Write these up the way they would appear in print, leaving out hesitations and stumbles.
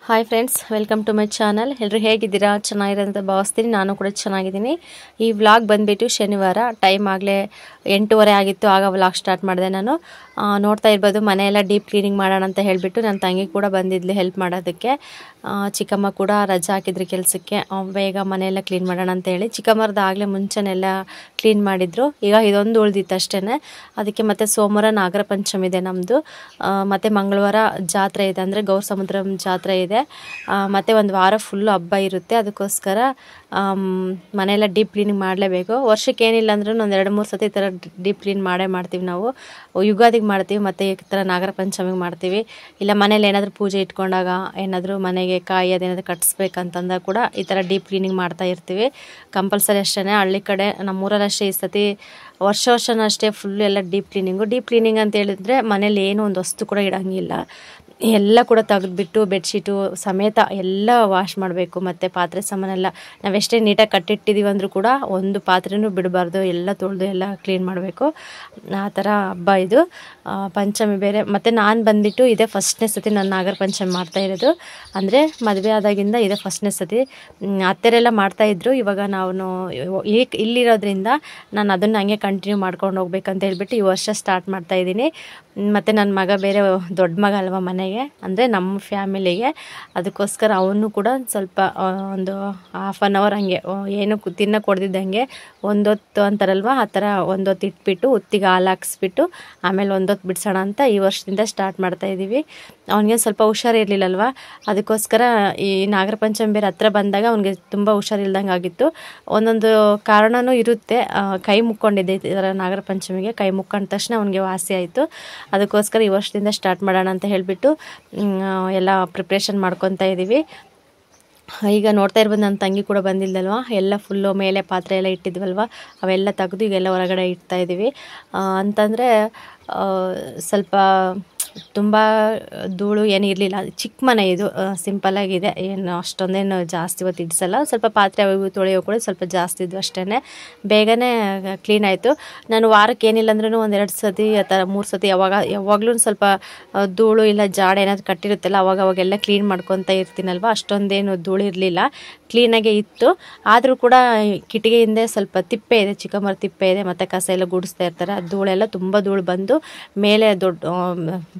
Hi friends, welcome to my channel. ಎಲ್ಲರೂ ಹೇಗಿದ್ದೀರಾ? ಚೆನ್ನಾಗಿರೋಂಥ ಭಾವಿಸ್ತೀನಿ. ನಾನು ಕೂಡ ಚೆನ್ನಾಗಿದ್ದೀನಿ. ಈ ವ್ಲಾಗ್ ಬಂದುಬಿಟ್ಟು ಶನಿವಾರ, ಟೈಮ್ ಆಗಲೇ 8:30 ಆಗಿತ್ತು. ಆಗ ವ್ಲಾಗ್ ಸ್ಟಾರ್ಟ್ ಮಾಡಿದೆ ನಾನು. ನೋಡ್ತಾ ಇರ್ಬೋದು, ಮನೆಯೆಲ್ಲ ಡೀಪ್ ಕ್ಲೀನಿಂಗ್ ಮಾಡೋಣ ಅಂತ ಹೇಳಿಬಿಟ್ಟು ನನ್ನ ತಂಗಿ ಕೂಡ ಬಂದಿದ್ಲು ಹೆಲ್ಪ್ ಮಾಡೋದಕ್ಕೆ. ಚಿಕ್ಕಮ್ಮ ಕೂಡ ರಜೆ ಹಾಕಿದ್ರು ಕೆಲಸಕ್ಕೆ. ಬೇಗ ಮನೆಯೆಲ್ಲ ಕ್ಲೀನ್ ಮಾಡೋಣ ಅಂತ ಹೇಳಿ ಚಿಕ್ಕಮ್ಮರದ್ದು ಆಗಲೇ ಮುಂಚೆನೆಲ್ಲ ಕ್ಲೀನ್ ಮಾಡಿದ್ರು. ಈಗ ಇದೊಂದು ಉಳಿದಿತ್ತು ಅಷ್ಟೇ. ಅದಕ್ಕೆ ಮತ್ತೆ ಸೋಮವಾರ ನಾಗರ ಪಂಚಮಿ ಇದೆ ನಮ್ಮದು. ಮತ್ತು ಮಂಗಳವಾರ ಜಾತ್ರೆ ಇದೆ, ಅಂದರೆ ಗೌರ ಸಮುದ್ರ ಜಾತ್ರೆ ಇದೆ. ಮತ್ತು ಒಂದು ವಾರ ಫುಲ್ಲು ಹಬ್ಬ ಇರುತ್ತೆ. ಅದಕ್ಕೋಸ್ಕರ ಮನೆಯೆಲ್ಲ ಡೀಪ್ ಕ್ಲೀನಿಂಗ್ ಮಾಡಲೇಬೇಕು. ವರ್ಷಕ್ಕೆ ಏನಿಲ್ಲ ಅಂದ್ರೂ ಒಂದು 2-3 ಸತಿ ಈ ಥರ ಡೀಪ್ ಕ್ಲೀನ್ ಮಾಡ್ತೀವಿ ನಾವು. ಯುಗಾದಿಗೆ ಮಾಡ್ತೀವಿ, ಮತ್ತು ಈ ಥರ ನಾಗರ ಪಂಚಮಿಗೆ ಮಾಡ್ತೀವಿ. ಇಲ್ಲ ಮನೇಲಿ ಏನಾದರೂ ಪೂಜೆ ಇಟ್ಕೊಂಡಾಗ, ಏನಾದರೂ ಮನೆಗೆ ಕಾಯಿ ಅದೇನಾದರೂ ಕಟ್ಟಿಸ್ಬೇಕಂತಂದಾಗ ಕೂಡ ಈ ಥರ ಡೀಪ್ ಕ್ಲೀನಿಂಗ್ ಮಾಡ್ತಾ ಇರ್ತೀವಿ. ಕಂಪಲ್ಸರಿ ಅಷ್ಟೇ. ಹಳ್ಳಿ ಕಡೆ ನಮ್ಮೂರಲ್ಲಿ ಅಷ್ಟೇ ಈ ಸತಿ ವರ್ಷನೂ ಅಷ್ಟೇ ಫುಲ್ ಎಲ್ಲ ಡೀಪ್ ಕ್ಲೀನಿಂಗ್ ಅಂತ ಹೇಳಿದ್ರೆ ಮನೇಲಿ ಏನೂ ಒಂದು ವಸ್ತು ಕೂಡ ಇಡೋಂಗಿಲ್ಲ. ಎಲ್ಲ ಕೂಡ ತೆಗೆದ್ಬಿಟ್ಟು ಬೆಡ್ಶೀಟು ಸಮೇತ ಎಲ್ಲ ವಾಶ್ ಮಾಡಬೇಕು. ಮತ್ತು ಪಾತ್ರೆ ಸಾಮಾನೆಲ್ಲ ನಾವೆಷ್ಟೇ ನೀಟಾಗಿ ಕಟ್ಟಿಟ್ಟಿದ್ದೀವಿ ಅಂದರೂ ಕೂಡ ಒಂದು ಪಾತ್ರೆನೂ ಬಿಡಬಾರ್ದು. ಎಲ್ಲ ತೊಳೆದು ಎಲ್ಲ ಕ್ಲೀನ್ ಮಾಡಬೇಕು. ಆ ಥರ ಹಬ್ಬ ಇದು. ಪಂಚಮಿ ಬೇರೆ. ಮತ್ತು ನಾನು ಬಂದುಬಿಟ್ಟು ಇದೇ ಫಸ್ಟ್ನೇ ಸತಿ ನಾನು ನಾಗರ ಪಂಚಮಿ ಮಾಡ್ತಾಯಿರೋದು. ಅಂದರೆ ಮದುವೆ ಆದಾಗಿಂದ ಇದೇ ಫಸ್ಟ್ನೇ ಸತಿ. ಅತ್ತೆರೆಲ್ಲ ಮಾಡ್ತಾಯಿದ್ರು. ಇವಾಗ ನಾವು ಇಲ್ಲಿರೋದ್ರಿಂದ ನಾನು ಅದನ್ನು ಹಂಗೆ ಕಂಟಿನ್ಯೂ ಮಾಡ್ಕೊಂಡು ಹೋಗ್ಬೇಕಂತ ಹೇಳ್ಬಿಟ್ಟು ಈ ವರ್ಷ ಸ್ಟಾರ್ಟ್ ಮಾಡ್ತಾಯಿದ್ದೀನಿ. ಮತ್ತು ನನ್ನ ಮಗ ಬೇರೆ ದೊಡ್ಡ ಮಗ ಅಲ್ವ ಮನೆಗೆ, ಅಂದರೆ ನಮ್ಮ ಫ್ಯಾಮಿಲಿಗೆ. ಅದಕ್ಕೋಸ್ಕರ ಅವನು ಕೂಡ ಸ್ವಲ್ಪ ಒಂದು 1/2 ಅವರ್ ಹಂಗೆ ಏನು ತಿನ್ನಕ್ಕೆ ಕೊಡ್ದಿದ್ದಂಗೆ ಒಂದೊತ್ತು ಅಂತಾರಲ್ವ, ಆ ಥರ ಒಂದೊತ್ತು ಇಟ್ಬಿಟ್ಟು ಉತ್ತಿಗೆ ಹಾಲು ಹಾಕ್ಸ್ಬಿಟ್ಟು ಆಮೇಲೆ ಒಂದೊತ್ತು ಬಿಡಿಸೋಣ ಅಂತ ಈ ವರ್ಷದಿಂದ ಸ್ಟಾರ್ಟ್ ಮಾಡ್ತಾಯಿದ್ದೀವಿ. ಅವನಿಗೆ ಸ್ವಲ್ಪ ಹುಷಾರಿರಲಿಲ್ಲಲ್ವ, ಅದಕ್ಕೋಸ್ಕರ ಈ ನಾಗರ ಪಂಚಮಿ ಬೇರೆ ಹತ್ರ ಬಂದಾಗ ಅವನಿಗೆ ತುಂಬ ಹುಷಾರಿಲ್ದಂಗೆ ಆಗಿತ್ತು. ಒಂದೊಂದು ಕಾರಣವೂ ಇರುತ್ತೆ. ಕೈ ಮುಕ್ಕೊಂಡಿದ್ದೆ ಈ ಥರ ನಾಗರ ಪಂಚಮಿಗೆ. ಕೈ ಮುಕ್ಕೊಂಡ ತಕ್ಷಣ ಅವನಿಗೆ ವಾಸಿ ಆಯಿತು. ಅದಕ್ಕೋಸ್ಕರ ಈ ವರ್ಷದಿಂದ ಸ್ಟಾರ್ಟ್ ಮಾಡೋಣ ಅಂತ ಹೇಳಿಬಿಟ್ಟು ಎಲ್ಲ ಪ್ರಿಪ್ರೇಷನ್ ಮಾಡ್ಕೊತಾ ಇದ್ದೀವಿ. ಈಗ ನೋಡ್ತಾ ಇರ್ಬೋದು, ನನ್ನ ತಂಗಿ ಕೂಡ ಬಂದಿಲ್ಲಲ್ವ, ಎಲ್ಲ ಫುಲ್ಲು ಮೇಲೆ ಪಾತ್ರೆ ಎಲ್ಲ ಇಟ್ಟಿದ್ವಲ್ವ, ಅವೆಲ್ಲ ತೆಗೆದು ಈಗೆಲ್ಲ ಹೊರಗಡೆ ಇಡ್ತಾಯಿದ್ದೀವಿ. ಅಂತಂದರೆ ಸ್ವಲ್ಪ ತುಂಬ ಧೂಳು ಏನು ಇರಲಿಲ್ಲ. ಚಿಕ್ಕ ಮನೆ ಇದು, ಸಿಂಪಲ್ಲಾಗಿದೆ. ಏನು ಅಷ್ಟೊಂದೇನು ಜಾಸ್ತಿ ಹೊತ್ತು ಇಡಿಸಲ್ಲ. ಸ್ವಲ್ಪ ಪಾತ್ರೆ ಅವು ತೊಳೆಯೋ ಕೂಡ ಸ್ವಲ್ಪ ಜಾಸ್ತಿ ಇದ್ವು ಅಷ್ಟೇ. ಬೇಗನೆ ಕ್ಲೀನ್ ಆಯಿತು. ನಾನು ವಾರಕ್ಕೆ ಏನಿಲ್ಲ ಅಂದ್ರೂ 1-2 ಸತಿ ಆ ಥರ 3 ಸತಿ ಯಾವಾಗಲೂ ಸ್ವಲ್ಪ ಧೂಳು ಇಲ್ಲ ಜಾಡ ಏನಾದರೂ ಕಟ್ಟಿರುತ್ತಲ್ಲ, ಅವಾಗೆಲ್ಲ ಕ್ಲೀನ್ ಮಾಡ್ಕೊತಾ ಇರ್ತೀನಲ್ವ. ಅಷ್ಟೊಂದೇನು ಧೂಳು ಇರಲಿಲ್ಲ, ಕ್ಲೀನಾಗೇ ಇತ್ತು. ಆದರೂ ಕೂಡ ಕಿಟಿಕಿ ಹಿಂದೆ ಸ್ವಲ್ಪ ತಿಪ್ಪೆ ಇದೆ, ಚಿಕ್ಕಮ್ಮರ ತಿಪ್ಪೆ ಇದೆ, ಮತ್ತು ಕಸ ಎಲ್ಲ ಗುಡಿಸ್ತಾ ಇರ್ತಾರೆ. ಧೂಳೆಲ್ಲ ತುಂಬ ಧೂಳು ಬಂದು ಮೇಲೆ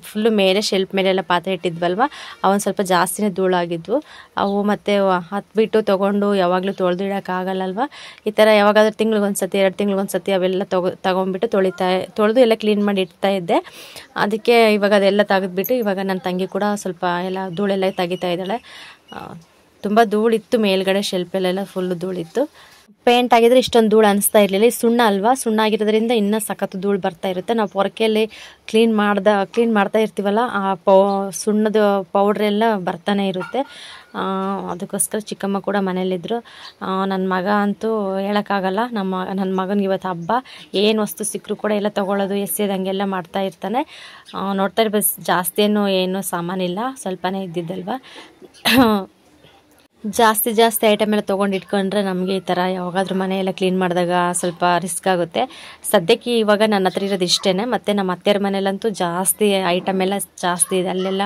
ಫುಲ್ಲು ಮೇಲೆ ಶೆಲ್ಫ್ ಮೇಲೆಲ್ಲ ಪಾತ್ರೆ ಇಟ್ಟಿದ್ವಲ್ವ, ಅವನು ಸ್ವಲ್ಪ ಜಾಸ್ತಿನೇ ಧೂಳಾಗಿದ್ವು ಅವು. ಮತ್ತು ಹತ್ಬಿಟ್ಟು ತೊಗೊಂಡು ಯಾವಾಗಲೂ ತೊಳೆದು ಇಡೋಕ್ಕಾಗಲ್ಲಲ್ವ. ಈ ಥರ ಯಾವಾಗಾದ್ರೂ ತಿಂಗ್ಳಿಗೊಂದ್ಸತಿ 2 ತಿಂಗ್ಳಿಗೊಂದ್ಸತಿ ಅವೆಲ್ಲ ತೊಗೊಂಬಿಟ್ಟು ತೊಳೆದು ಎಲ್ಲ ಕ್ಲೀನ್ ಮಾಡಿ ಇಡ್ತಾ ಇದ್ದೆ. ಅದಕ್ಕೆ ಇವಾಗ ಅದೆಲ್ಲ ತೆಗೆದ್ಬಿಟ್ಟು ಇವಾಗ ನನ್ನ ತಂಗಿ ಕೂಡ ಸ್ವಲ್ಪ ಎಲ್ಲ ಧೂಳೆಲ್ಲ ತೆಗಿತಾ ಇದ್ದಾಳೆ. ತುಂಬ ಧೂಳಿತ್ತು ಮೇಲ್ಗಡೆ, ಶೆಲ್ಫಲ್ಲೆಲ್ಲ ಫುಲ್ಲು ಧೂಳಿತ್ತು. ಪೇಂಟ್ ಆಗಿದ್ರೆ ಇಷ್ಟೊಂದು ಧೂಳು ಅನಿಸ್ತಾ ಇರಲಿಲ್ಲ. ಈ ಸುಣ್ಣ ಅಲ್ವಾ, ಸುಣ್ಣ ಆಗಿರೋದ್ರಿಂದ ಇನ್ನೂ ಸಖತ್ತು ಧೂಳು ಬರ್ತಾ ಇರುತ್ತೆ. ನಾವು ಪೊರಕೆಯಲ್ಲಿ ಕ್ಲೀನ್ ಮಾಡ್ತಾ ಇರ್ತೀವಲ್ಲ, ಆ ಸುಣ್ಣದ ಪೌಡ್ರೆಲ್ಲ ಬರ್ತಾನೆ ಇರುತ್ತೆ. ಅದಕ್ಕೋಸ್ಕರ ಚಿಕ್ಕಮ್ಮ ಕೂಡ ಮನೇಲಿದ್ದರು. ನನ್ನ ಮಗ ಅಂತೂ ಹೇಳೋಕ್ಕಾಗಲ್ಲ. ನನ್ನ ಮಗನಿಗೆ ಇವತ್ತು ಹಬ್ಬ. ಏನು ವಸ್ತು ಸಿಕ್ಕರೂ ಕೂಡ ಎಲ್ಲ ತೊಗೊಳ್ಳೋದು, ಎಸೆಯೋದಂಗೆಲ್ಲ ಮಾಡ್ತಾ ಇರ್ತಾನೆ. ನೋಡ್ತಾ ಇರ್ಬೋದು, ಜಾಸ್ತಿ ಏನು ಸಾಮಾನಿಲ್ಲ, ಸ್ವಲ್ಪನೇ ಇದ್ದಿದ್ದಲ್ವ. ಜಾಸ್ತಿ ಐಟಮ್ ಎಲ್ಲ ತೊಗೊಂಡು ಇಟ್ಕೊಂಡ್ರೆ ನಮಗೆ ಈ ಥರ ಯಾವಾಗಾದ್ರೂ ಮನೆಯೆಲ್ಲ ಕ್ಲೀನ್ ಮಾಡಿದಾಗ ಸ್ವಲ್ಪ ರಿಸ್ಕ್ ಆಗುತ್ತೆ. ಸದ್ಯಕ್ಕೆ ಇವಾಗ ನನ್ನ ಹತ್ರ ಇರೋದು ಇಷ್ಟೇ. ಮತ್ತು ನಮ್ಮ ಅತ್ತೆಯರ ಮನೇಲಂತೂ ಜಾಸ್ತಿ ಐಟಮ್ ಎಲ್ಲ ಜಾಸ್ತಿ ಇದೆ. ಅಲ್ಲೆಲ್ಲ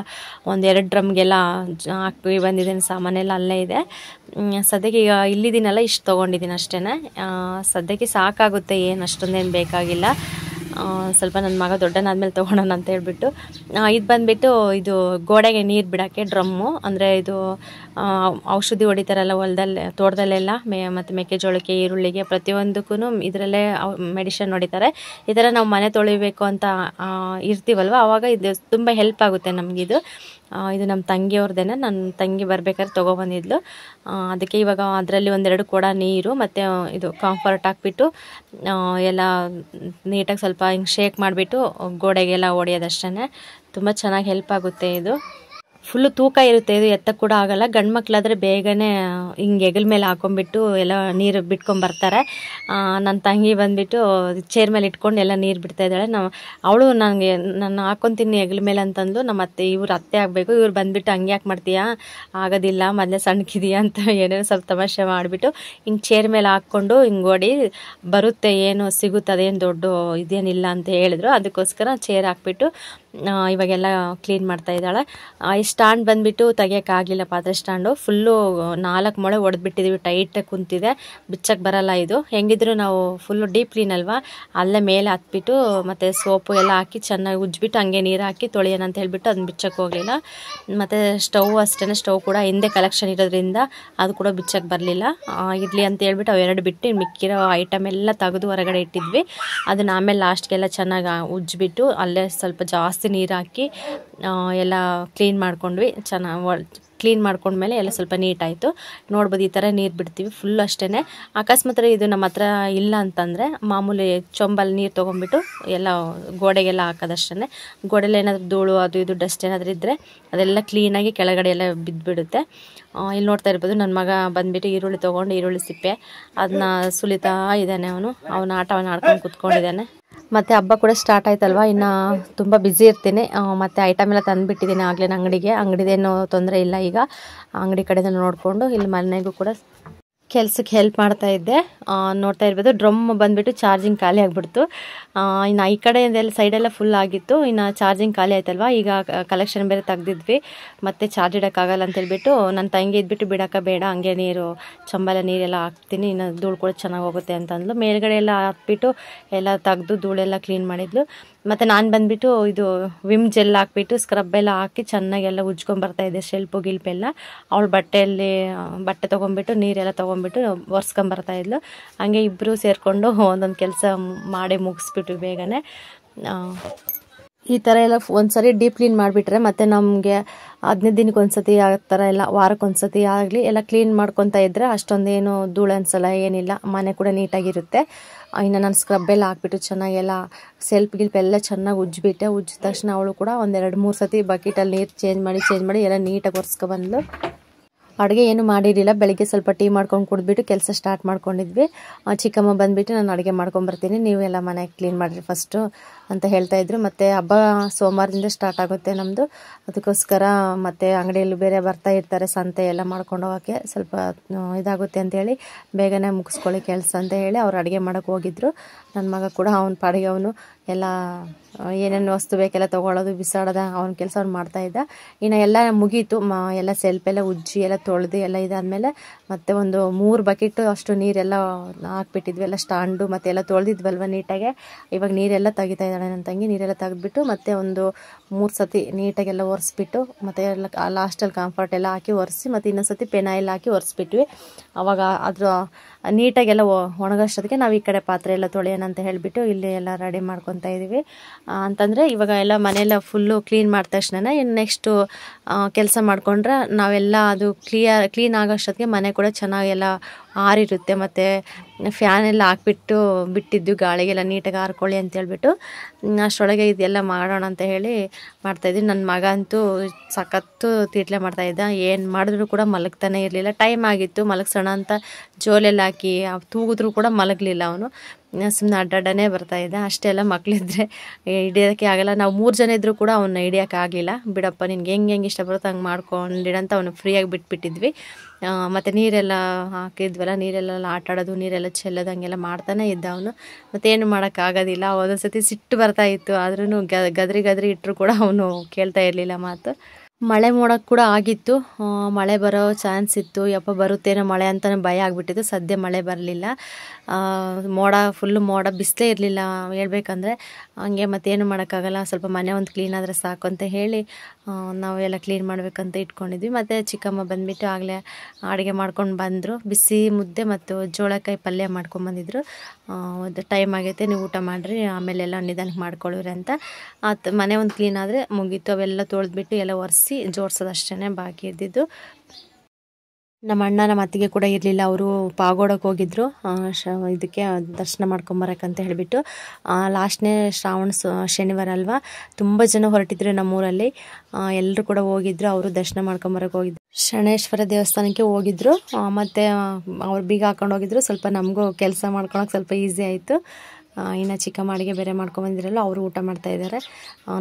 1-2 ಡ್ರಮ್ಗೆಲ್ಲ ಹಾಕಿ ಬಂದಿದ್ದೇನೆ, ಸಾಮಾನೆಲ್ಲ ಅಲ್ಲೇ ಇದೆ. ಸದ್ಯಕ್ಕೆ ಈಗ ಇಲ್ಲಿದ್ದೀನಲ್ಲ, ಇಷ್ಟು ತೊಗೊಂಡಿದ್ದೀನಿ ಅಷ್ಟೇ. ಸದ್ಯಕ್ಕೆ ಸಾಕಾಗುತ್ತೆ, ಏನು ಅಷ್ಟೊಂದೇನು ಬೇಕಾಗಿಲ್ಲ. ಸ್ವಲ್ಪ ನನ್ನ ಮಗ ದೊಡ್ಡನಾದ್ಮೇಲೆ ತೊಗೊಳೋಣ ಅಂತ ಹೇಳ್ಬಿಟ್ಟು. ಇದು ಬಂದುಬಿಟ್ಟು ಇದು ಗೋಡೆಗೆ ನೀರು ಬಿಡೋಕ್ಕೆ ಡ್ರಮ್ಮು. ಅಂದರೆ ಇದು ಔಷಧಿ ಹೊಡಿತಾರಲ್ಲ ಹೊಲದಲ್ಲೇ, ತೋಟದಲ್ಲೆಲ್ಲ ಮತ್ತು ಮೆಕ್ಕೆಜೋಳಕ್ಕೆ, ಈರುಳ್ಳಿಗೆ, ಪ್ರತಿಯೊಂದಕ್ಕೂ ಇದರಲ್ಲೇ ಮೆಡಿಷನ್ ಹೊಡಿತಾರೆ. ಈ ಥರ ನಾವು ಮನೆ ತೊಳಿಬೇಕು ಅಂತ ಇರ್ತೀವಲ್ವ, ಆವಾಗ ಇದು ತುಂಬ ಹೆಲ್ಪ್ ಆಗುತ್ತೆ ನಮಗಿದು. ಇದು ನಮ್ಮ ತಂಗಿಯವ್ರದ್ದೇನೆ. ನನ್ನ ತಂಗಿ ಬರಬೇಕಾದ್ರೆ ತೊಗೊಬಂದಿದ್ಲು. ಅದಕ್ಕೆ ಇವಾಗ ಅದರಲ್ಲಿ 1-2 ಕೊಡ ನೀರು ಮತ್ತು ಇದು ಕಾಂಫರ್ಟ್ ಹಾಕ್ಬಿಟ್ಟು ಎಲ್ಲ ನೀಟಾಗಿ ಸ್ವಲ್ಪ ಹಿಂಗೆ ಶೇಕ್ ಮಾಡಿಬಿಟ್ಟು ಗೋಡೆಗೆಲ್ಲ ಹೊಡೆಯೋದಷ್ಟೇ. ತುಂಬ ಚೆನ್ನಾಗಿ ಹೆಲ್ಪ್ ಆಗುತ್ತೆ ಇದು. ಫುಲ್ಲು ತೂಕ ಇರುತ್ತೆ ಇದು, ಎತ್ತಕ್ಕೆ ಕೂಡ ಆಗಲ್ಲ. ಗಂಡು ಮಕ್ಕಳಾದರೆ ಬೇಗನೆ ಹಿಂಗೆ ಹೆಗಲ ಮೇಲೆ ಹಾಕೊಂಡ್ಬಿಟ್ಟು ಎಲ್ಲ ನೀರು ಬಿಟ್ಕೊಂಬರ್ತಾರೆ. ನನ್ನ ತಂಗಿ ಬಂದುಬಿಟ್ಟು ಚೇರ್ ಮೇಲೆ ಇಟ್ಕೊಂಡು ಎಲ್ಲ ನೀರು ಬಿಡ್ತಾ ಇದ್ದಾಳೆ. ಅವಳು ನಾನು ಹಾಕ್ಕೊತೀನಿ ಹೆಗಲ ಮೇಲೆ ಅಂತಂದು. ನಮ್ಮ ಇವ್ರು ಅತ್ತೆ ಆಗಬೇಕು. ಇವ್ರು ಬಂದುಬಿಟ್ಟು ಹಂಗೆ ಯಾಕೆ ಮಾಡ್ತೀಯಾ, ಆಗೋದಿಲ್ಲ, ಮೊದಲೇ ಸಣ್ಣಕ್ಕಿದೆಯಾ ಅಂತ ಏನೇನೋ ಸ್ವಲ್ಪ ತಮಾಷೆ ಮಾಡಿಬಿಟ್ಟು ಹಿಂಗೆ ಚೇರ್ ಮೇಲೆ ಹಾಕ್ಕೊಂಡು ಹಿಂಗೆ ಓಡಿ ಬರುತ್ತೆ, ಏನು ಸಿಗುತ್ತೆ, ಅದೇನು ದೊಡ್ಡ ಇದೇನಿಲ್ಲ ಅಂತ ಹೇಳಿದ್ರು. ಅದಕ್ಕೋಸ್ಕರ ಚೇರ್ ಹಾಕ್ಬಿಟ್ಟು ಇವಾಗೆಲ್ಲ ಕ್ಲೀನ್ ಮಾಡ್ತಾ ಇದ್ದಾಳೆ. ಈ ಸ್ಟ್ಯಾಂಡ್ ಬಂದುಬಿಟ್ಟು ತೆಗಿಯೋಕ್ಕಾಗಲಿಲ್ಲ, ಪಾತ್ರೆ ಸ್ಟ್ಯಾಂಡು ಫುಲ್ಲು 4 ಮೊಳೆ ಹೊಡೆದ್ಬಿಟ್ಟಿದ್ದೀವಿ, ಟೈಟಾಗಿ ಕುಂತಿದೆ, ಬಿಚ್ಚಕ್ಕೆ ಬರಲ್ಲ ಇದು. ಹೆಂಗಿದ್ರು ನಾವು ಫುಲ್ಲು ಡೀಪ್ ಕ್ಲೀನ್ ಅಲ್ವಾ, ಅಲ್ಲೇ ಮೇಲೆ ಹತ್ಬಿಟ್ಟು ಮತ್ತು ಸೋಪು ಎಲ್ಲ ಹಾಕಿ ಚೆನ್ನಾಗಿ ಉಜ್ಜಿಬಿಟ್ಟು ಹಂಗೆ ನೀರು ಹಾಕಿ ತೊಳೆಯೋಣ ಅಂತ ಹೇಳಿಬಿಟ್ಟು ಅದನ್ನ ಬಿಚ್ಚಕ್ಕೆ ಹೋಗಲಿಲ್ಲ. ಮತ್ತು ಸ್ಟವ್ ಅಷ್ಟೇ, ಸ್ಟವ್ ಕೂಡ ಹಿಂದೆ ಕಲೆಕ್ಷನ್ ಇರೋದ್ರಿಂದ ಅದು ಕೂಡ ಬಿಚ್ಚಕ್ಕೆ ಬರಲಿಲ್ಲ. ಇರಲಿ ಅಂತ ಹೇಳ್ಬಿಟ್ಟು ಅವೆರಡು ಬಿಟ್ಟು ಮಿಕ್ಕಿರೋ ಐಟಮ್ ಎಲ್ಲ ತೆಗೆದು ಹೊರಗಡೆ ಇಟ್ಟಿದ್ವಿ. ಅದನ್ನು ಆಮೇಲೆ ಲಾಸ್ಟ್ಗೆಲ್ಲ ಚೆನ್ನಾಗಿ ಉಜ್ಜಿಬಿಟ್ಟು ಅಲ್ಲೇ ಸ್ವಲ್ಪ ಜಾಸ್ತಿ ನೀರು ಹಾಕಿ ಎಲ್ಲ ಕ್ಲೀನ್ ಮಾಡ್ಕೊಂಡ್ವಿ. ಕ್ಲೀನ್ ಮಾಡ್ಕೊಂಡ್ಮೇಲೆ ಎಲ್ಲ ಸ್ವಲ್ಪ ನೀಟಾಯಿತು. ನೋಡ್ಬೋದು ಈ ಥರ ನೀರು ಬಿಡ್ತೀವಿ ಫುಲ್ ಅಷ್ಟೇ. ಅಕಸ್ಮಾತ್ ಇದು ನಮ್ಮ ಹತ್ರ ಇಲ್ಲ ಅಂತಂದರೆ ಮಾಮೂಲಿ ಚೊಂಬಲ್ಲಿ ನೀರು ತೊಗೊಂಡ್ಬಿಟ್ಟು ಎಲ್ಲ ಗೋಡೆಗೆಲ್ಲ ಹಾಕೋದಷ್ಟೇ. ಗೋಡೆಯಲ್ಲಿ ಏನಾದರೂ ಧೂಳು ಅದು ಇದು ಡಸ್ಟ್ ಏನಾದರೂ ಇದ್ದರೆ ಅದೆಲ್ಲ ಕ್ಲೀನಾಗಿ ಕೆಳಗಡೆ ಎಲ್ಲ ಬಿದ್ದುಬಿಡುತ್ತೆ. ಇಲ್ಲಿ ನೋಡ್ತಾ ಇರ್ಬೋದು ನನ್ನ ಮಗ ಬಂದುಬಿಟ್ಟು ಈರುಳ್ಳಿ ತೊಗೊಂಡು ಈರುಳ್ಳಿ ಸಿಪ್ಪೆ ಅದನ್ನ ಸುಲಿತಾ ಇದ್ದಾನೆ. ಅವನ ಆಟವನ್ನು ಆಡ್ಕೊಂಡು ಕೂತ್ಕೊಂಡಿದ್ದಾನೆ. ಮತ್ತು ಹಬ್ಬ ಕೂಡ ಸ್ಟಾರ್ಟ್ ಆಯ್ತಲ್ವ, ಇನ್ನು ತುಂಬ ಬ್ಯುಸಿ ಇರ್ತೀನಿ. ಮತ್ತು ಐಟಮ್ ಎಲ್ಲ ತಂದುಬಿಟ್ಟಿದ್ದೀನಿ ಆಗಲೇ ಅಂಗಡಿದೇನು ತೊಂದರೆ ಇಲ್ಲ. ಈಗ ಅಂಗಡಿ ಕಡೆಯಿಂದ ನೋಡಿಕೊಂಡು ಇಲ್ಲಿ ಮನೆಗೂ ಕೂಡ ಕೆಲಸಕ್ಕೆ ಹೆಲ್ಪ್ ಮಾಡ್ತಾ ಇದ್ದೆ. ನೋಡ್ತಾ ಇರ್ಬೋದು ಡ್ರಮ್ ಬಂದುಬಿಟ್ಟು ಚಾರ್ಜಿಂಗ್ ಖಾಲಿ ಆಗಿಬಿಡ್ತು. ಇನ್ನು ಈ ಕಡೆಯಿಂದೆಲ್ಲ ಸೈಡೆಲ್ಲ ಫುಲ್ ಆಗಿತ್ತು, ಇನ್ನು ಚಾರ್ಜಿಂಗ್ ಖಾಲಿ ಆಯ್ತಲ್ವ. ಈಗ ಕಲೆಕ್ಷನ್ ಬೇರೆ ತೆಗ್ದಿದ್ವಿ, ಮತ್ತು ಚಾರ್ಜ್ ಇಡೋಕ್ಕಾಗಲ್ಲ ಅಂತೇಳ್ಬಿಟ್ಟು ನನ್ನ ತಂಗಿ ಇದ್ಬಿಟ್ಟು ಬಿಡೋಕೆ ಬೇಡ, ಹಂಗೆ ಚಂಬಲ ನೀರೆಲ್ಲ ಹಾಕ್ತೀನಿ, ಇನ್ನು ಧೂಳು ಕೂಡ ಚೆನ್ನಾಗಿ ಹೋಗುತ್ತೆ ಅಂತಂದ್ಲು. ಮೇಲ್ಗಡೆ ಎಲ್ಲ ಹಾಕ್ಬಿಟ್ಟು ಎಲ್ಲ ತೆಗೆದು ಧೂಳೆಲ್ಲ ಕ್ಲೀನ್ ಮಾಡಿದ್ಲು. ಮತ್ತು ನಾನು ಬಂದುಬಿಟ್ಟು ಇದು ವಿಮ್ ಜೆಲ್ ಹಾಕ್ಬಿಟ್ಟು ಸ್ಕ್ರಬ್ ಎಲ್ಲ ಹಾಕಿ ಚೆನ್ನಾಗೆಲ್ಲ ಉಜ್ಕೊಂಬರ್ತಾಯಿದ್ದೆ, ಶೆಲ್ಪು ಗಿಲ್ಪೆಲ್ಲ. ಅವಳು ಬಟ್ಟೆ ತೊಗೊಂಬಿಟ್ಟು ನೀರೆಲ್ಲ ತೊಗೊಂಬಿಟ್ಟು ಒರೆಸ್ಕೊಂಬರ್ತಾಯಿದ್ಲು. ಹಂಗೆ ಇಬ್ಬರು ಸೇರಿಕೊಂಡು ಒಂದೊಂದು ಕೆಲಸ ಮಾಡಿ ಮುಗಿಸ್ಬಿಟ್ಟು ಬೇಗನೆ. ಈ ಥರ ಎಲ್ಲ ಒಂದ್ಸರಿ ಡೀಪ್ ಕ್ಲೀನ್ ಮಾಡಿಬಿಟ್ರೆ ಮತ್ತು ನಮಗೆ 15 ದಿನಕ್ಕೆ ಒಂದ್ಸತಿ ಆ ಥರ ಎಲ್ಲ ವಾರಕ್ಕೊಂದ್ಸತಿ ಆಗಲಿ ಎಲ್ಲ ಕ್ಲೀನ್ ಮಾಡ್ಕೊತಾ ಇದ್ದರೆ ಅಷ್ಟೊಂದೇನು ಧೂಳು ಅನ್ಸಲ್ಲ, ಏನಿಲ್ಲ, ಮನೆ ಕೂಡ ನೀಟಾಗಿರುತ್ತೆ. ಇನ್ನು ನಾನು ಸ್ಕ್ರಬ್ ಎಲ್ಲ ಹಾಕ್ಬಿಟ್ಟು ಚೆನ್ನಾಗೆಲ್ಲ ಗಿಲ್ಪ್ ಎಲ್ಲ ಚೆನ್ನಾಗಿ ಉಜ್ಜಿಬಿಟ್ಟೆ. ಉಜ್ಜಿದ ತಕ್ಷಣ ಅವಳು ಕೂಡ 1-2-3 ಸತಿ ಬಕೆಟಲ್ಲಿ ನೀರು ಚೇಂಜ್ ಮಾಡಿ ಎಲ್ಲ ನೀಟಾಗಿ ಒರೆಸ್ಕೊಬಂದ್ಲು. ಅಡುಗೆ ಏನು ಮಾಡಿರಲಿಲ್ಲ, ಬೆಳಿಗ್ಗೆ ಸ್ವಲ್ಪ ಟೀ ಮಾಡ್ಕೊಂಡು ಕುಡಿದ್ಬಿಟ್ಟು ಕೆಲಸ ಸ್ಟಾರ್ಟ್ ಮಾಡ್ಕೊಂಡಿದ್ವಿ. ಚಿಕ್ಕಮ್ಮ ಬಂದುಬಿಟ್ಟು ನಾನು ಅಡುಗೆ ಮಾಡ್ಕೊಂಬರ್ತೀನಿ, ನೀವೆಲ್ಲ ಮನೆ ಕ್ಲೀನ್ ಮಾಡಿರಿ ಫಸ್ಟು ಅಂತ ಹೇಳ್ತಾಯಿದ್ರು. ಮತ್ತು ಹಬ್ಬ ಸೋಮವಾರದಿಂದ ಸ್ಟಾರ್ಟ್ ಆಗುತ್ತೆ ನಮ್ಮದು, ಅದಕ್ಕೋಸ್ಕರ ಮತ್ತು ಅಂಗಡಿಯಲ್ಲಿ ಬೇರೆ ಬರ್ತಾ ಇರ್ತಾರೆ, ಸಂತೆ ಎಲ್ಲ ಮಾಡ್ಕೊಂಡು ಹೋಗೋಕ್ಕೆ ಸ್ವಲ್ಪ ಇದಾಗುತ್ತೆ ಅಂತೇಳಿ ಬೇಗನೆ ಮುಗಿಸ್ಕೊಳ್ಳಿ ಕೆಲಸ ಅಂತ ಹೇಳಿ ಅವ್ರು ಅಡುಗೆ ಮಾಡೋಕ್ಕೆ ಹೋಗಿದ್ರು. ನನ್ನ ಮಗ ಕೂಡ ಅವನ ಪಾಡಿಗೆ ಅವನು ಎಲ್ಲ ಏನೇನು ವಸ್ತು ಬೇಕೆಲ್ಲ ತೊಗೊಳ್ಳೋದು ಬಿಸಾಡೋದು ಅವನ ಕೆಲಸ ಅವ್ನು ಮಾಡ್ತಾಯಿದ್ದ. ಇನ್ನು ಎಲ್ಲ ಮುಗೀತು, ಎಲ್ಲ ಸೆಲ್ಪೆಲ್ಲ ಉಜ್ಜಿ ಎಲ್ಲ ತೊಳೆದು ಎಲ್ಲ ಇದಾದಮೇಲೆ ಮತ್ತೆ ಒಂದು 3 ಬಕೆಟು ಅಷ್ಟು ನೀರೆಲ್ಲ ಹಾಕ್ಬಿಟ್ಟಿದ್ವಿ, ಎಲ್ಲ ಸ್ಟ್ಯಾಂಡು ಮತ್ತು ಎಲ್ಲ ತೊಳೆದಿದ್ವಲ್ವ ನೀಟಾಗೆ. ಇವಾಗ ನೀರೆಲ್ಲ ತೆಗಿತಾ ಇದ್ದಾಳೆ ನನ್ನ ತಂಗಿ. ನೀರೆಲ್ಲ ತೆಗೆದ್ಬಿಟ್ಟು ಮತ್ತೆ ಒಂದು 3 ಸತಿ ನೀಟಾಗೆಲ್ಲ ಒರೆಸ್ಬಿಟ್ಟು ಮತ್ತು ಎಲ್ಲ ಲಾಸ್ಟಲ್ಲಿ ಕಂಫರ್ಟ್ ಎಲ್ಲ ಹಾಕಿ ಒರೆಸಿ ಮತ್ತು ಇನ್ನೊಂದು ಸತಿ ಪೆನಾಯಿಲ್ ಹಾಕಿ ಒರೆಸ್ಬಿಟ್ವಿ. ಆವಾಗ ಅದ್ರ ನೀಟಾಗೆಲ್ಲ ಒಣಗೋಷ್ಟೊತ್ತಿಗೆ ನಾವು ಈ ಕಡೆ ಪಾತ್ರೆ ಎಲ್ಲ ತೊಳೆಯೋಣ ಅಂತ ಹೇಳಿಬಿಟ್ಟು ಇಲ್ಲಿ ಎಲ್ಲ ರೆಡಿ ಮಾಡ್ಕೊತಾ ಇದ್ದೀವಿ. ಅಂತಂದರೆ ಇವಾಗ ಎಲ್ಲ ಮನೆಯೆಲ್ಲ ಫುಲ್ಲು ಕ್ಲೀನ್ ಮಾಡಿದ ತಕ್ಷಣ ಇನ್ನು ನೆಕ್ಸ್ಟು ಕೆಲಸ ಮಾಡಿಕೊಂಡ್ರೆ ನಾವೆಲ್ಲ ಅದು ಕ್ಲೀನ್ ಆಗೋಷ್ಟೊತ್ತಿಗೆ ಮನೆ ಕೂಡ ಚೆನ್ನಾಗೆಲ್ಲ ಆರಿರುತ್ತೆ. ಮತ್ತು ಫ್ಯಾನ್ ಎಲ್ಲ ಹಾಕ್ಬಿಟ್ಟು ಬಿಟ್ಟಿದ್ದು ಗಾಳಿಗೆಲ್ಲ ನೀಟಾಗಿ ಆರ್ಕೊಳ್ಳಿ ಅಂತೇಳ್ಬಿಟ್ಟು ಅಷ್ಟರೊಳಗೆ ಇದೆಲ್ಲ ಮಾಡೋಣ ಅಂತ ಹೇಳಿ ಮಾಡ್ತಾಯಿದ್ವಿ. ನನ್ನ ಮಗ ಅಂತೂ ಸಖತ್ತು ತೀಟ್ಲೆ ಮಾಡ್ತಾಯಿದ್ದ, ಏನು ಮಾಡಿದ್ರು ಕೂಡ ಮಲಗ್ತಾನೆ ಇರಲಿಲ್ಲ. ಟೈಮ್ ಆಗಿತ್ತು ಮಲಗ್ಸೋಣ ಅಂತ ಜೋಲೆಲ್ಲ ಹಾಕಿ ತೂಗಿದ್ರು ಕೂಡ ಮಲಗಲಿಲ್ಲ ಅವನು, ಸುಮ್ಮನೆ ಅಡ್ಡಾಡನೇ ಬರ್ತಾಯಿದ್ದ. ಅಷ್ಟೆಲ್ಲ ಮಕ್ಕಳಿದ್ರೆ ಹಿಡಿಯೋಕ್ಕೆ ಆಗಲ್ಲ. ನಾವು 3 ಜನ ಇದ್ದರೂ ಕೂಡ ಅವನ್ನ ಹಿಡಿಯೋಕ್ಕಾಗಲಿಲ್ಲ. ಬಿಡಪ್ಪ ನಿನ್ಗೆ ಹೆಂಗೆ ಇಷ್ಟ ಬರುತ್ತೆ ಹಂಗೆ ಮಾಡ್ಕೊಂಡಿಡಂತ ಅವನು ಫ್ರೀಯಾಗಿ ಬಿಟ್ಬಿಟ್ಟಿದ್ವಿ. ಮತ್ತು ನೀರೆಲ್ಲ ಹಾಕಿದ್ವಲ್ಲ, ನೀರೆಲ್ಲ ಆಟಾಡೋದು, ನೀರೆಲ್ಲ ಚೆಲ್ಲೋದು ಹಂಗೆಲ್ಲ ಮಾಡ್ತಾನೆ ಇದ್ದ ಅವನು. ಮತ್ತೇನು ಮಾಡೋಕ್ಕಾಗೋದಿಲ್ಲ. ಒಂದೊಂದು ಸತಿ ಸಿಟ್ಟು ಬರ್ತಾಯಿತ್ತು, ಆದ್ರೂ ಗದ್ರಿ ಇಟ್ಟರು ಕೂಡ ಅವನು ಕೇಳ್ತಾ ಇರಲಿಲ್ಲ ಮಾತು. ಮಳೆ ಮೋಡಕ್ಕೆ ಕೂಡ ಆಗಿತ್ತು, ಮಳೆ ಬರೋ ಚಾನ್ಸ್ ಇತ್ತು. ಯಪ್ಪ ಬರುತ್ತೇನೋ ಮಳೆ ಅಂತಲೇ ಭಯ ಆಗಿಬಿಟ್ಟಿತ್ತು. ಸದ್ಯ ಮಳೆ ಬರಲಿಲ್ಲ, ಫುಲ್ಲು ಮೋಡ, ಬಿಸಿಲೇ ಇರಲಿಲ್ಲ ಹೇಳ್ಬೇಕಂದ್ರೆ. ಹಂಗೆ ಮತ್ತೇನು ಮಾಡೋಕ್ಕಾಗಲ್ಲ, ಸ್ವಲ್ಪ ಮನೆ ಒಂದು ಕ್ಲೀನ್ ಆದರೆ ಸಾಕು ಅಂತ ಹೇಳಿ ನಾವೆಲ್ಲ ಕ್ಲೀನ್ ಮಾಡಬೇಕಂತ ಇಟ್ಕೊಂಡಿದ್ವಿ. ಮತ್ತು ಚಿಕ್ಕಮ್ಮ ಬಂದುಬಿಟ್ಟು ಆಗಲೇ ಅಡುಗೆ ಮಾಡ್ಕೊಂಡು ಬಂದರು. ಬಿಸಿ ಮುದ್ದೆ ಮತ್ತು ಜೋಳಕಾಯಿ ಪಲ್ಯ ಮಾಡ್ಕೊಂಬಂದಿದ್ರು. ಅದು ಟೈಮ್ ಆಗೈತೆ, ನೀವು ಊಟ ಮಾಡಿರಿ, ಆಮೇಲೆಲ್ಲ ನಿಧಾನಕ್ಕೆ ಮಾಡ್ಕೊಳ್ಳ್ರಿ ಅಂತ. ಮನೆ ಒಂದು ಕ್ಲೀನ್ ಆದರೆ ಮುಗೀತು. ಅವೆಲ್ಲ ತೊಳೆದ್ಬಿಟ್ಟು ಎಲ್ಲ ಒರೆಸಿ ಜೋಡಿಸೋದು ಅಷ್ಟೇ ಬಾಕಿ ಇದ್ದಿದ್ದು. ನಮ್ಮ ಅಣ್ಣ ನಮ್ಮ ಅತ್ತಿಗೆ ಕೂಡ ಇರಲಿಲ್ಲ, ಅವರು ಪಾಗೋಡಕ್ಕೆ ಹೋಗಿದ್ರು ಇದಕ್ಕೆ ದರ್ಶನ ಮಾಡ್ಕೊಂಬರಕ್ಕಂತ ಹೇಳಿಬಿಟ್ಟು. ಲಾಸ್ಟ್ನೇ ಶ್ರಾವಣ ಶನಿವಾರ ಅಲ್ವಾ, ತುಂಬ ಜನ ಹೊರಟಿದ್ರು ನಮ್ಮೂರಲ್ಲಿ. ಎಲ್ಲರೂ ಕೂಡ ಹೋಗಿದ್ರು, ಅವರು ದರ್ಶನ ಮಾಡ್ಕೊಂಬರಕ್ಕೆ ಹೋಗಿದ್ರು. ಶನೇಶ್ವರ ದೇವಸ್ಥಾನಕ್ಕೆ ಹೋಗಿದ್ರು. ಮತ್ತು ಅವ್ರು ಬೀಗ ಹಾಕೊಂಡು ಹೋಗಿದ್ರು. ಸ್ವಲ್ಪ ನಮಗೂ ಕೆಲಸ ಮಾಡ್ಕೊಳಕ್ಕೆ ಸ್ವಲ್ಪ ಈಸಿ ಆಯಿತು. ಇನ್ನು ಚಿಕ್ಕಮ್ಮ ಅಡುಗೆ ಬೇರೆ ಮಾಡ್ಕೊಂಬಂದಿರಲ್ಲ ಅವರು ಊಟ ಮಾಡ್ತಾಯಿದ್ದಾರೆ.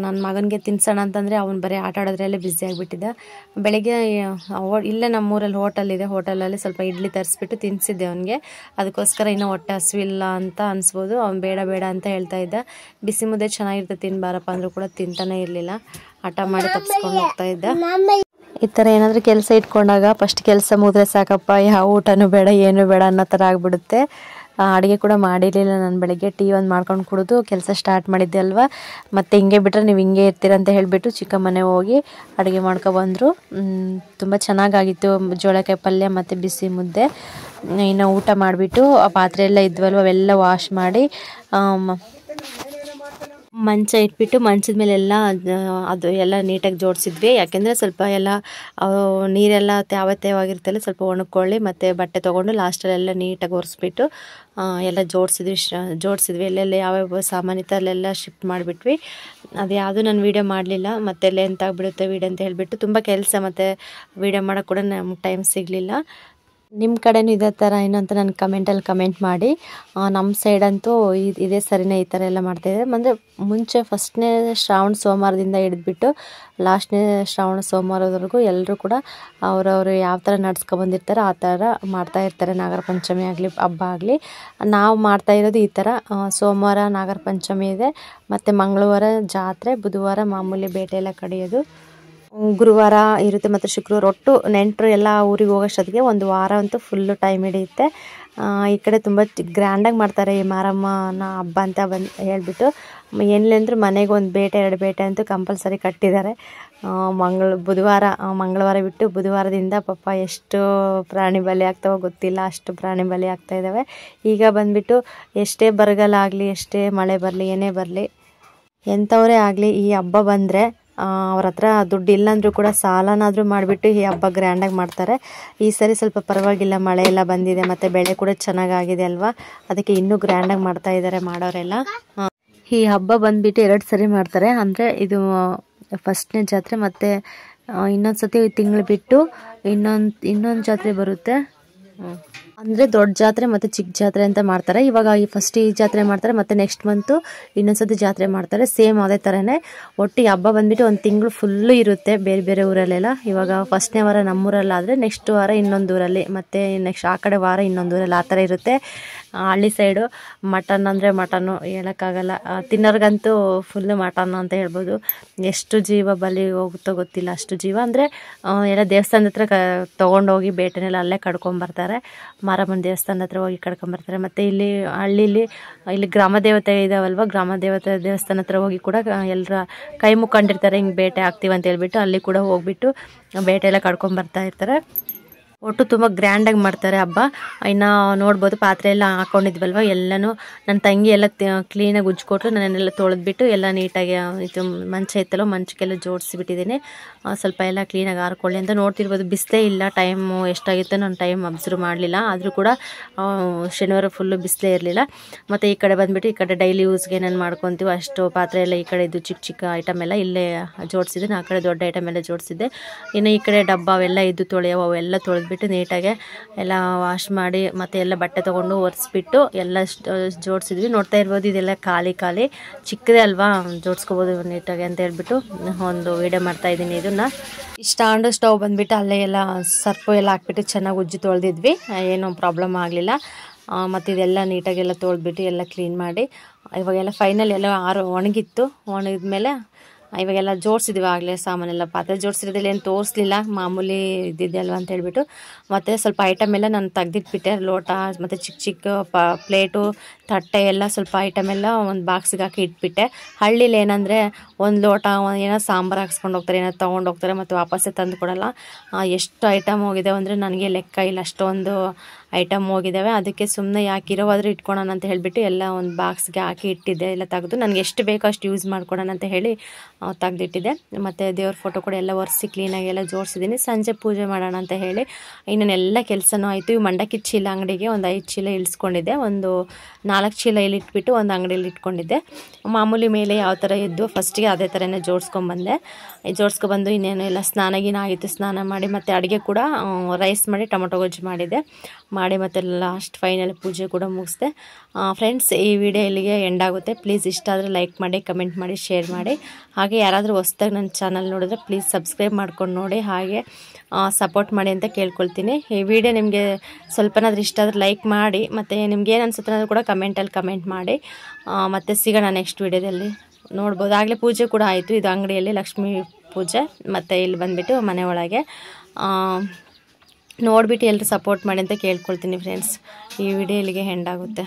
ನನ್ನ ಮಗನಿಗೆ ತಿನ್ಸೋಣ ಅಂತಂದರೆ ಅವ್ನು ಬರೀ ಆಟ ಆಡೋದ್ರಲ್ಲೇ ಬ್ಯುಸಿ ಆಗಿಬಿಟ್ಟಿದ್ದ. ಬೆಳಗ್ಗೆ ಇಲ್ಲೇ ನಮ್ಮೂರಲ್ಲಿ ಹೋಟೆಲಲ್ಲಿ ಸ್ವಲ್ಪ ಇಡ್ಲಿ ತರಿಸ್ಬಿಟ್ಟು ತಿನ್ನಿಸಿದ್ದೆ ಅವನಿಗೆ. ಅದಕ್ಕೋಸ್ಕರ ಇನ್ನೂ ಹೊಟ್ಟೆ ಹಸಿವಿಲ್ಲ ಅಂತ ಅನಿಸ್ಬೋದು. ಅವ್ನು ಬೇಡ ಬೇಡ ಅಂತ ಹೇಳ್ತಾ ಇದ್ದ. ಬಿಸಿ ಮುದ್ದೆ ಚೆನ್ನಾಗಿರುತ್ತೆ ತಿನ್ಬಾರಪ್ಪ ಅಂದರೂ ಕೂಡ ತಿಂತಾನೇ ಇರಲಿಲ್ಲ. ಹಠ ಮಾಡಿ ತಪ್ಪಿಸ್ಕೊಂಡು ಹೋಗ್ತಾ ಇದ್ದ. ಈ ಥರ ಏನಾದರೂ ಕೆಲಸ ಇಟ್ಕೊಂಡಾಗ ಫಸ್ಟ್ ಕೆಲಸ ಮುಗಿದ್ರೆ ಸಾಕಪ್ಪ, ಯಾವ ಊಟನೂ ಬೇಡ ಏನೂ ಬೇಡ ಅನ್ನೋ ಥರ ಆಗಿಬಿಡುತ್ತೆ. ಅಡುಗೆ ಕೂಡ ಮಾಡಿರಲಿಲ್ಲ ನಾನು. ಬೆಳಗ್ಗೆ ಟೀ ಒಂದು ಮಾಡ್ಕೊಂಡು ಕುಡಿದು ಕೆಲಸ ಸ್ಟಾರ್ಟ್ ಮಾಡಿದ್ದೆ ಅಲ್ವಾ. ಮತ್ತು ಹಿಂಗೆ ಬಿಟ್ಟರೆ ನೀವು ಹಿಂಗೆ ಇರ್ತೀರ ಅಂತ ಹೇಳಿಬಿಟ್ಟು ಚಿಕ್ಕಮ್ಮನೆ ಹೋಗಿ ಅಡುಗೆ ಮಾಡ್ಕೊಬಂದರು. ತುಂಬ ಚೆನ್ನಾಗಾಗಿತ್ತು. ಜೋಳಕಾಯಿ ಪಲ್ಯ ಮತ್ತು ಬಿಸಿ ಮುದ್ದೆ. ಇನ್ನು ಊಟ ಮಾಡಿಬಿಟ್ಟು ಆ ಪಾತ್ರೆ ಎಲ್ಲ ಇದ್ವಲ್ವ ಅವೆಲ್ಲ ವಾಶ್ ಮಾಡಿ ಮಂಚ ಇಟ್ಬಿಟ್ಟು ಮಂಚದ ಮೇಲೆಲ್ಲ ಅದು ಎಲ್ಲ ನೀಟಾಗಿ ಜೋಡಿಸಿದ್ವಿ. ಯಾಕೆಂದರೆ ಸ್ವಲ್ಪ ಎಲ್ಲ ನೀರೆಲ್ಲ ತೇವಾಗಿರ್ತಲ್ಲ, ಸ್ವಲ್ಪ ಒಣಕೊಳ್ಳಿ ಮತ್ತು ಬಟ್ಟೆ ತೊಗೊಂಡು ಲಾಸ್ಟಲ್ಲೆಲ್ಲ ನೀಟಾಗಿ ಒರೆಸ್ಬಿಟ್ಟು ಎಲ್ಲ ಜೋಡಿಸಿದ್ವಿ. ಎಲ್ಲೆಲ್ಲ ಯಾವ್ಯಾವ ಸಾಮಾನು ಇತ್ತು ಅಲ್ಲೆಲ್ಲ ಶಿಫ್ಟ್ ಮಾಡಿಬಿಟ್ವಿ. ಅದು ಯಾವುದೂ ನಾನು ವೀಡಿಯೋ ಮಾಡಲಿಲ್ಲ, ಮತ್ತೆ ಲೆಂತ್ ಆಗಿಬಿಡುತ್ತೆ ವೀಡಿಯೋ ಅಂತ ಹೇಳಿಬಿಟ್ಟು. ತುಂಬ ಕೆಲಸ ಮತ್ತು ವೀಡಿಯೋ ಮಾಡೋಕ್ಕೆ ಕೂಡ ನಮ್ಗೆ ಟೈಮ್ ಸಿಗಲಿಲ್ಲ. ನಿಮ್ಮ ಕಡೆನೂ ಇದೇ ಥರ ಏನು ಅಂತ ನನಗೆ ಕಮೆಂಟಲ್ಲಿ ಕಮೆಂಟ್ ಮಾಡಿ. ನಮ್ಮ ಸೈಡಂತೂ ಇದೇ ಸರಿನೇ ಈ ಥರ ಎಲ್ಲ ಮಾಡ್ತಾಯಿದ್ದಾರೆ. ಅಂದರೆ ಮುಂಚೆ ಫಸ್ಟ್ನೇ ಶ್ರಾವಣ ಸೋಮವಾರದಿಂದ ಹಿಡಿದ್ಬಿಟ್ಟು ಲಾಸ್ಟ್ನೇ ಶ್ರಾವಣ ಸೋಮವಾರದವರೆಗೂ ಎಲ್ಲರೂ ಕೂಡ ಅವರವರು ಯಾವ ಥರ ನಡ್ಸ್ಕೊಬಂದಿರ್ತಾರೆ ಆ ಥರ ಮಾಡ್ತಾಯಿರ್ತಾರೆ. ನಾಗರ ಪಂಚಮಿ ಆಗಲಿ ಹಬ್ಬ ಆಗಲಿ ನಾವು ಮಾಡ್ತಾಯಿರೋದು ಈ ಥರ. ಸೋಮವಾರ ನಾಗರ ಪಂಚಮಿ ಇದೆ, ಮತ್ತು ಮಂಗಳವಾರ ಜಾತ್ರೆ, ಬುಧವಾರ ಮಾಮೂಲಿ ಬೇಟೆ ಎಲ್ಲ ಕಡಿಯೋದು, ಗುರುವಾರ ಇರುತ್ತೆ, ಮತ್ತು ಶುಕ್ರವಾರ. ಒಟ್ಟು ನೆಂಟರು ಎಲ್ಲ ಊರಿಗೆ ಹೋಗೋಷ್ಟೊತ್ತಿಗೆ ಒಂದು ವಾರ ಅಂತೂ ಫುಲ್ಲು ಟೈಮ್ ಹಿಡಿಯುತ್ತೆ. ಈ ಕಡೆ ತುಂಬ ಗ್ರ್ಯಾಂಡಾಗಿ ಮಾಡ್ತಾರೆ ಈ ಮಾರಮ್ಮನ ಹಬ್ಬ ಅಂತ ಹೇಳ್ಬಿಟ್ಟು. ಏನಿಲ್ಲಂದ್ರೂ ಮನೆಗೆ ಒಂದು ಬೇಟೆ 2 ಬೇಟೆ ಅಂತೂ ಕಂಪಲ್ಸರಿ ಕಟ್ಟಿದ್ದಾರೆ. ಮಂಗಳವಾರ ಬಿಟ್ಟು ಬುಧವಾರದಿಂದ ಪಾಪ ಎಷ್ಟು ಪ್ರಾಣಿ ಬಲಿ ಆಗ್ತಾವೋ ಗೊತ್ತಿಲ್ಲ, ಅಷ್ಟು ಪ್ರಾಣಿ ಬಲಿ ಆಗ್ತಾಯಿದ್ದಾವೆ. ಈಗ ಬಂದುಬಿಟ್ಟು ಎಷ್ಟೇ ಬರಗಾಲ ಆಗಲಿ, ಎಷ್ಟೇ ಮಳೆ ಬರಲಿ, ಏನೇ ಬರಲಿ, ಎಂಥವರೇ ಆಗಲಿ, ಈ ಹಬ್ಬ ಬಂದರೆ ಅವ್ರ ಹತ್ರ ದುಡ್ಡು ಇಲ್ಲಾಂದ್ರೂ ಕೂಡ ಸಾಲನಾದರೂ ಮಾಡಿಬಿಟ್ಟು ಈ ಹಬ್ಬ ಗ್ರ್ಯಾಂಡಾಗಿ ಮಾಡ್ತಾರೆ. ಈ ಸರಿ ಸ್ವಲ್ಪ ಪರವಾಗಿಲ್ಲ, ಮಳೆ ಎಲ್ಲ ಬಂದಿದೆ ಮತ್ತು ಬೆಳೆ ಕೂಡ ಚೆನ್ನಾಗಾಗಿದೆ ಅಲ್ವಾ, ಅದಕ್ಕೆ ಇನ್ನೂ ಗ್ರ್ಯಾಂಡಾಗಿ ಮಾಡ್ತಾಯಿದ್ದಾರೆ ಮಾಡೋರೆಲ್ಲ. ಈ ಹಬ್ಬ ಬಂದುಬಿಟ್ಟು 2 ಸರಿ ಮಾಡ್ತಾರೆ. ಅಂದರೆ ಇದು ಫಸ್ಟ್ನೇ ಜಾತ್ರೆ, ಮತ್ತು ಇನ್ನೊಂದು ಸತಿ ತಿಂಗಳು ಬಿಟ್ಟು ಇನ್ನೊಂದು ಜಾತ್ರೆ ಬರುತ್ತೆ. ಅಂದರೆ ದೊಡ್ಡ ಜಾತ್ರೆ ಮತ್ತು ಚಿಕ್ಕ ಜಾತ್ರೆ ಅಂತ ಮಾಡ್ತಾರೆ. ಇವಾಗ ಫಸ್ಟ್ ಈ ಜಾತ್ರೆ ಮಾಡ್ತಾರೆ, ಮತ್ತು ನೆಕ್ಸ್ಟ್ ಮಂತು ಇನ್ನೊಂದ್ಸತಿ ಜಾತ್ರೆ ಮಾಡ್ತಾರೆ. ಸೇಮ್ ಅದೇ ಥರನೇ. ಒಟ್ಟು ಈ ಹಬ್ಬ ಬಂದುಬಿಟ್ಟು 1 ತಿಂಗಳು ಫುಲ್ಲು ಇರುತ್ತೆ ಬೇರೆ ಬೇರೆ ಊರಲ್ಲೆಲ್ಲ. ಇವಾಗ ಫಸ್ಟ್ನೇ ವಾರ ನಮ್ಮೂರಲ್ಲಾದರೆ ನೆಕ್ಸ್ಟ್ ವಾರ ಇನ್ನೊಂದು ಊರಲ್ಲಿ, ಮತ್ತು ನೆಕ್ಸ್ಟ್ ಆ ಕಡೆ ವಾರ ಇನ್ನೊಂದು ಊರಲ್ಲಿ, ಆ ಥರ ಇರುತ್ತೆ. ಹಳ್ಳಿ ಸೈಡು ಮಟನ್ ಅಂದರೆ ಮಟನ್ನು ಹೇಳೋಕ್ಕಾಗಲ್ಲ. ತಿನ್ನೋರ್ಗಂತೂ ಫುಲ್ಲು ಮಟನ್ನು ಅಂತ ಹೇಳ್ಬೋದು. ಎಷ್ಟು ಜೀವ ಬಲಿ ಹೋಗುತ್ತೋ ಗೊತ್ತಿಲ್ಲ, ಅಷ್ಟು ಜೀವ. ಅಂದರೆ ಎಲ್ಲ ದೇವಸ್ಥಾನದ ಹತ್ರ ತೊಗೊಂಡೋಗಿ ಬೇಟೆನೆಲ್ಲ ಅಲ್ಲೇ ಕಡ್ಕೊಂಬರ್ತಾರೆ. ಮಾರಮ್ಮನ ದೇವಸ್ಥಾನದ ಹತ್ರ ಹೋಗಿ ಕಡ್ಕೊಂಬರ್ತಾರೆ. ಮತ್ತು ಇಲ್ಲಿ ಗ್ರಾಮ ದೇವತೆ ಇದಾವಲ್ವ, ಗ್ರಾಮ ದೇವತೆ ದೇವಸ್ಥಾನ ಹತ್ರ ಹೋಗಿ ಕೂಡ ಎಲ್ಲರ ಕೈ ಮುಕ್ಕೊಂಡಿರ್ತಾರೆ, ಹಿಂಗೆ ಬೇಟೆ ಆಗ್ತೀವಿ ಅಂತ ಹೇಳ್ಬಿಟ್ಟು ಅಲ್ಲಿ ಕೂಡ ಹೋಗ್ಬಿಟ್ಟು ಬೇಟೆ ಎಲ್ಲ ಕಡ್ಕೊಂಬರ್ತಾ ಇರ್ತಾರೆ. ಒಟ್ಟು ತುಂಬ ಗ್ರ್ಯಾಂಡಾಗಿ ಮಾಡ್ತಾರೆ ಹಬ್ಬ. ಇನ್ನು ನೋಡ್ಬೋದು ಪಾತ್ರೆ ಎಲ್ಲ ಹಾಕ್ಕೊಂಡಿದ್ವಲ್ವ, ಎಲ್ಲನೂ ನನ್ನ ತಂಗಿ ಎಲ್ಲ ಕ್ಲೀನಾಗಿ ಉಜ್ಕೊಟ್ರು. ನಾನೆಲ್ಲ ತೊಳೆದ್ಬಿಟ್ಟು ಎಲ್ಲ ನೀಟಾಗಿ ಇದು ಮಂಚ ಇತ್ತಲ್ಲೋ ಮಂಚಕ್ಕೆಲ್ಲ ಜೋಡಿಸಿಬಿಟ್ಟಿದ್ದೀನಿ. ಸ್ವಲ್ಪ ಎಲ್ಲ ಕ್ಲೀನಾಗಿ ಹಾರ್ಕೊಳ್ಳಿ ಅಂತ. ನೋಡ್ತಿರ್ಬೋದು ಬಿಸಿಲೇ ಇಲ್ಲ. ಟೈಮು ಎಷ್ಟಾಗಿತ್ತು ನಾನು ಟೈಮ್ ಅಬ್ಸರ್ವ್ ಮಾಡಲಿಲ್ಲ, ಆದರೂ ಕೂಡ ಶನಿವಾರ ಫುಲ್ಲು ಬಿಸಿಲೇ ಇರಲಿಲ್ಲ. ಮತ್ತು ಈ ಕಡೆ ಬಂದುಬಿಟ್ಟು ಈ ಕಡೆ ಡೈಲಿ ಯೂಸ್ಗೆ ಏನೇನು ಮಾಡ್ಕೊತೀವಿ ಅಷ್ಟು ಪಾತ್ರೆ ಎಲ್ಲ ಈ ಕಡೆ ಇದು ಚಿಕ್ಕ ಚಿಕ್ಕ ಐಟಮ್ ಎಲ್ಲ ಇಲ್ಲೇ ಜೋಡಿಸಿದ್ದೆ. ಆ ಕಡೆ ದೊಡ್ಡ ಐಟಮ್ ಎಲ್ಲ ಜೋಡಿಸಿದ್ದೆ. ಇನ್ನು ಈ ಕಡೆ ಡಬ್ಬ ಅವೆಲ್ಲ ಇದ್ದು ತೊಳೆಯವು, ಅವೆಲ್ಲ ತೊಳೆದ್ಬಿಟ್ಟು ನೀಟಾಗೆ ಎಲ್ಲ ವಾಶ್ ಮಾಡಿ ಮತ್ತು ಎಲ್ಲ ಬಟ್ಟೆ ತೊಗೊಂಡು ಒರೆಸ್ಬಿಟ್ಟು ಎಲ್ಲ ಜೋಡಿಸಿದ್ವಿ. ನೋಡ್ತಾ ಇರ್ಬೋದು ಇದೆಲ್ಲ ಖಾಲಿ ಚಿಕ್ಕದೇ ಅಲ್ವಾ, ಜೋಡಿಸ್ಕೋಬೋದು ನೀಟಾಗಿ ಅಂತ ಹೇಳ್ಬಿಟ್ಟು ಒಂದು ವೀಡಿಯೋ ಮಾಡ್ತಾಯಿದ್ದೀನಿ. ಇದನ್ನು ಸ್ಟ್ಯಾಂಡು ಸ್ಟವ್ ಬಂದುಬಿಟ್ಟು ಅಲ್ಲೇ ಎಲ್ಲ ಸರ್ಪು ಎಲ್ಲ ಹಾಕ್ಬಿಟ್ಟು ಚೆನ್ನಾಗಿ ಉಜ್ಜಿ ತೊಳೆದಿದ್ವಿ, ಏನೂ ಪ್ರಾಬ್ಲಮ್ ಆಗಲಿಲ್ಲ. ಮತ್ತು ಇದೆಲ್ಲ ನೀಟಾಗೆಲ್ಲ ತೊಳೆದ್ಬಿಟ್ಟು ಎಲ್ಲ ಕ್ಲೀನ್ ಮಾಡಿ ಇವಾಗೆಲ್ಲ ಫೈನಲ್ ಎಲ್ಲ ಒಣಗಿತ್ತು. ಒಣಗಿದ್ಮೇಲೆ ಇವಾಗೆಲ್ಲ ಜೋಡಿಸಿದ್ವಿ. ಆಗಲೇ ಸಾಮಾನೆಲ್ಲ ಪಾತ್ರೆ ಜೋಡಿಸಿರೋದ್ರಲ್ಲಿ ಏನು ತೋರಿಸ್ಲಿಲ್ಲ, ಮಾಮೂಲಿ ಇದ್ದಿದ್ದೆ ಅಲ್ವ ಅಂತ ಹೇಳ್ಬಿಟ್ಟು. ಮತ್ತು ಸ್ವಲ್ಪ ಐಟಮ್ ಎಲ್ಲ ನಾನು ತೆಗ್ದಿಟ್ಬಿಟ್ಟೆ. ಲೋಟ ಮತ್ತು ಚಿಕ್ಕ ಚಿಕ್ಕ ಪ್ಲೇಟು ತಟ್ಟೆ ಎಲ್ಲ ಸ್ವಲ್ಪ ಐಟಮ್ ಎಲ್ಲ ಒಂದು ಬಾಕ್ಸಿಗೆ ಹಾಕಿ ಇಟ್ಬಿಟ್ಟೆ. ಹಳ್ಳಿಲಿ ಏನಂದರೆ ಒಂದು ಲೋಟ ಏನೋ ಸಾಂಬಾರು ಹಾಕ್ಸ್ಕೊಂಡು ಹೋಗ್ತಾರೆ, ಏನೋ ತೊಗೊಂಡು ಹೋಗ್ತಾರೆ ಮತ್ತು ವಾಪಸ್ಸೇ ತಂದು ಕೊಡೋಲ್ಲ. ಎಷ್ಟು ಐಟಮ್ ಹೋಗಿದ್ದಾವೆ ಅಂದರೆ ನನಗೆ ಲೆಕ್ಕ ಇಲ್ಲ, ಅಷ್ಟೊಂದು ಐಟಮ್ ಹೋಗಿದ್ದಾವೆ. ಅದಕ್ಕೆ ಸುಮ್ಮನೆ ಯಾಕೆ ಇರೋವಾದರೂ ಇಟ್ಕೊಳೋಣ ಅಂತ ಹೇಳಿಬಿಟ್ಟು ಎಲ್ಲ ಒಂದು ಬಾಕ್ಸ್ಗೆ ಹಾಕಿ ಇಟ್ಟಿದ್ದೆ. ಎಲ್ಲ ತೆಗೆದು ನನಗೆ ಎಷ್ಟು ಬೇಕೋ ಅಷ್ಟು ಯೂಸ್ ಮಾಡ್ಕೊಳೋಣ ಅಂತ ಹೇಳಿ ತೆಗೆದಿಟ್ಟಿದ್ದೆ. ಮತ್ತು ದೇವ್ರ ಫೋಟೋ ಕೂಡ ಎಲ್ಲ ಒರೆಸಿ ಕ್ಲೀನಾಗಿ ಎಲ್ಲ ಜೋಡಿಸಿದ್ದೀನಿ. ಸಂಜೆ ಪೂಜೆ ಮಾಡೋಣ ಅಂತ ಹೇಳಿ ಇನ್ನೊಂದೆಲ್ಲ ಕೆಲಸನೂ ಆಯಿತು. ಇವು ಮಂಡಕ್ಕಿ ಚೀಲ ಅಂಗಡಿಗೆ ಒಂದು 5 ಚೀಲ ಇಳಿಸ್ಕೊಂಡಿದ್ದೆ. ಒಂದು 4 ಚೀಲ ಇಲ್ಲಿ ಇಟ್ಬಿಟ್ಟು ಒಂದು ಅಂಗಡಿಯಲ್ಲಿ ಇಟ್ಕೊಂಡಿದ್ದೆ. ಮಾಮೂಲಿ ಮೇಲೆ ಯಾವ ಥರ ಇದ್ದು ಫಸ್ಟಿಗೆ ಅದೇ ಥರನೇ ಜೋಡಿಸ್ಕೊಬಂದು ಇನ್ನೇನು ಎಲ್ಲ ಸ್ನಾನ ಆಗಿತ್ತು. ಸ್ನಾನ ಮಾಡಿ ಮತ್ತು ಅಡುಗೆ ಕೂಡ ರೈಸ್ ಮಾಡಿ ಟೊಮೊಟೊ ಗೊಜ್ಜು ಮಾಡಿದ್ದೆ. ಮಾಡಿ ಮತ್ತು ಲಾಸ್ಟ್ ಫೈನಲ್ ಪೂಜೆ ಕೂಡ ಮುಗಿಸ್ದೆ. ಫ್ರೆಂಡ್ಸ್, ಈ ವಿಡಿಯೋ ಇಲ್ಲಿಗೆ ಎಂಡ್ ಆಗುತ್ತೆ. ಪ್ಲೀಸ್ ಇಷ್ಟ ಆದರೆ ಲೈಕ್ ಮಾಡಿ, ಕಮೆಂಟ್ ಮಾಡಿ, ಶೇರ್ ಮಾಡಿ. ಹಾಗೆ ಯಾರಾದರೂ ಹೊಸ್ದಾಗಿ ನನ್ನ ಚಾನಲ್ ನೋಡಿದ್ರೆ ಪ್ಲೀಸ್ ಸಬ್ಸ್ಕ್ರೈಬ್ ಮಾಡ್ಕೊಂಡು ನೋಡಿ, ಹಾಗೆ ಸಪೋರ್ಟ್ ಮಾಡಿ ಅಂತ ಕೇಳ್ಕೊಳ್ತೀನಿ. ಈ ವಿಡಿಯೋ ನಿಮಗೆ ಸ್ವಲ್ಪನಾದ್ರೂ ಇಷ್ಟ ಆದರೆ ಲೈಕ್ ಮಾಡಿ, ಮತ್ತು ನಿಮ್ಗೆ ಏನು ಅನ್ಸುತ್ತೆ ಕೂಡ ಕಮೆಂಟಲ್ಲಿ ಕಮೆಂಟ್ ಮಾಡಿ. ಮತ್ತು ಸಿಗೋಣ ನೆಕ್ಸ್ಟ್ ವಿಡಿಯೋದಲ್ಲಿ. ನೋಡ್ಬೋದು, ಆಗಲೇ ಪೂಜೆ ಕೂಡ ಆಯಿತು. ಇದು ಅಂಗಡಿಯಲ್ಲಿ ಲಕ್ಷ್ಮೀ ಪೂಜೆ, ಮತ್ತು ಇಲ್ಲಿ ಬಂದುಬಿಟ್ಟು ಮನೆ ಒಳಗೆ. ನೋಡಿಬಿಟ್ಟು ಎಲ್ಲರೂ ಸಪೋರ್ಟ್ ಮಾಡಿ ಅಂತ ಕೇಳ್ಕೊಳ್ತೀನಿ ಫ್ರೆಂಡ್ಸ್. ಈ ವಿಡಿಯೋ ಇಲ್ಲಿಗೆ ಎಂಡ್ ಆಗುತ್ತೆ.